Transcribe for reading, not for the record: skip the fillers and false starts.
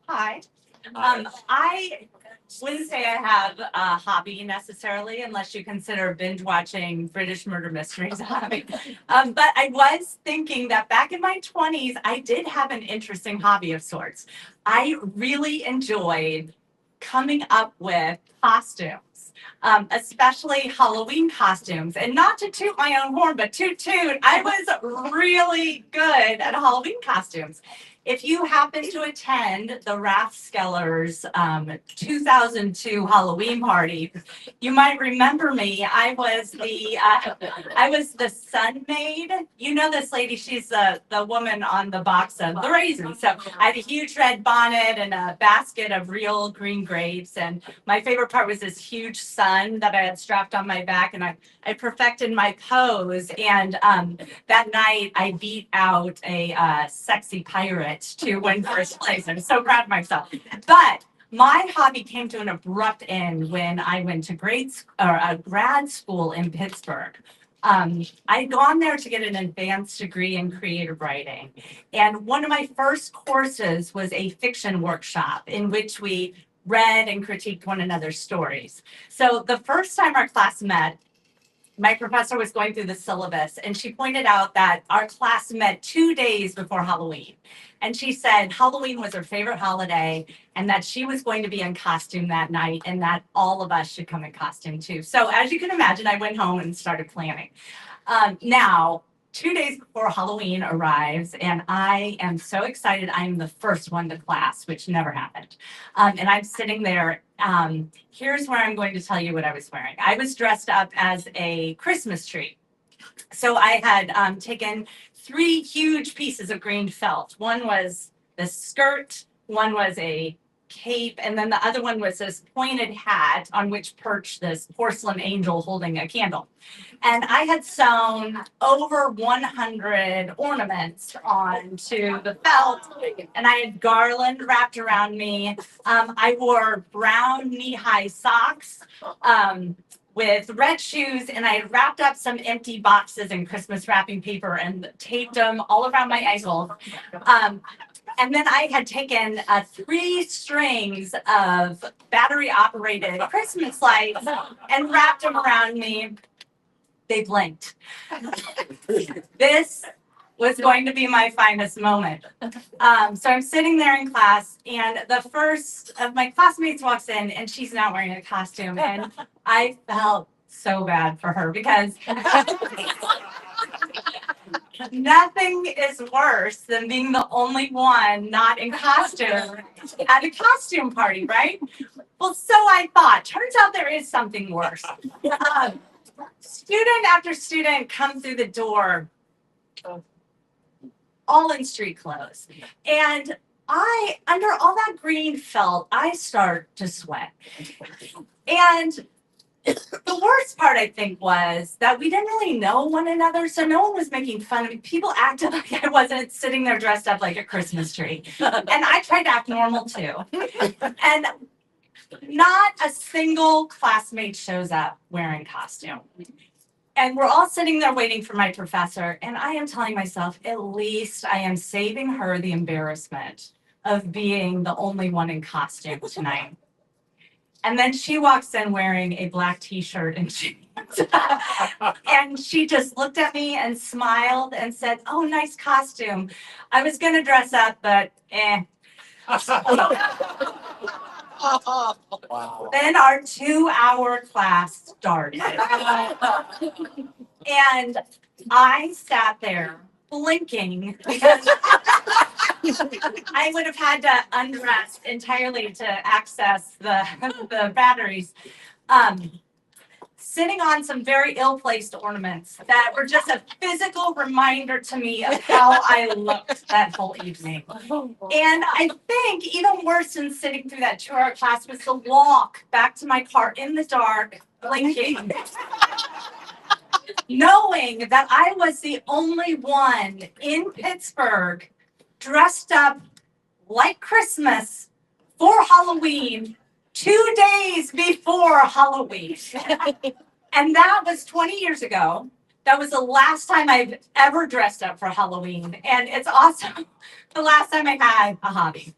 Hi. I wouldn't say I have a hobby necessarily, unless you consider binge watching British murder mysteries a hobby. But I was thinking that back in my 20s, I did have an interesting hobby of sorts. I really enjoyed coming up with costumes, especially Halloween costumes. And not to toot my own horn, but toot toot, I was really good at Halloween costumes. If you happen to attend the Rathskellers 2002 Halloween party, you might remember me. I was the sun maid. You know this lady? She's the woman on the box of the raisins. So I had a huge red bonnet and a basket of real green grapes. And my favorite part was this huge sun that I had strapped on my back, and I perfected my pose. And that night, I beat out a sexy pirate to win first place. I'm so proud of myself. But my hobby came to an abrupt end when I went to grad school in Pittsburgh. I'd gone there to get an advanced degree in creative writing. And one of my first courses was a fiction workshop in which we read and critiqued one another's stories. So the first time our class met, my professor was going through the syllabus, and she pointed out that our class met 2 days before Halloween. And she said Halloween was her favorite holiday and that she was going to be in costume that night and that all of us should come in costume too. So as you can imagine, I went home and started planning. Now, 2 days before Halloween arrives, and I am so excited. I'm the first one to class, which never happened. And I'm sitting there. Here's where I'm going to tell you what I was wearing. I was dressed up as a Christmas tree. So I had taken three huge pieces of green felt. One was the skirt, one was a cape, and then the other one was this pointed hat on which perched this porcelain angel holding a candle. And I had sewn over 100 ornaments onto the felt, and I had garland wrapped around me. I wore brown knee-high socks. With red shoes, and I had wrapped up some empty boxes in Christmas wrapping paper and taped them all around my ankles. And then I had taken three strings of battery operated Christmas lights and wrapped them around me. They blinked. This was going to be my finest moment. So I'm sitting there in class, and the first of my classmates walks in, and she's not wearing a costume. And I felt so bad for her because nothing is worse than being the only one not in costume at a costume party, right? Well, so I thought. Turns out there is something worse. Student after student come through the door, all in street clothes. And under all that green felt, I start to sweat. And the worst part, I think, was that we didn't really know one another, so no one was making fun of me. People acted like I wasn't sitting there dressed up like a Christmas tree. And I tried to act normal, too. And not a single classmate shows up wearing costume. And we're all sitting there waiting for my professor, and I am telling myself, at least I am saving her the embarrassment of being the only one in costume tonight. And then she walks in wearing a black t-shirt and jeans. And she just looked at me and smiled and said, "Oh, nice costume. I was going to dress up, but eh." Wow. Then our 2-hour class started. And I sat there blinking because I would have had to undress entirely to access the batteries. Sitting on some very ill-placed ornaments that were just a physical reminder to me of how I looked that whole evening. And I think even worse than sitting through that 2-hour class was the walk back to my car in the dark, blinking, knowing that I was the only one in Pittsburgh dressed up like Christmas for Halloween 2 days before Halloween. And that was 20 years ago. That was the last time I've ever dressed up for Halloween, and it's also the last time I had a hobby.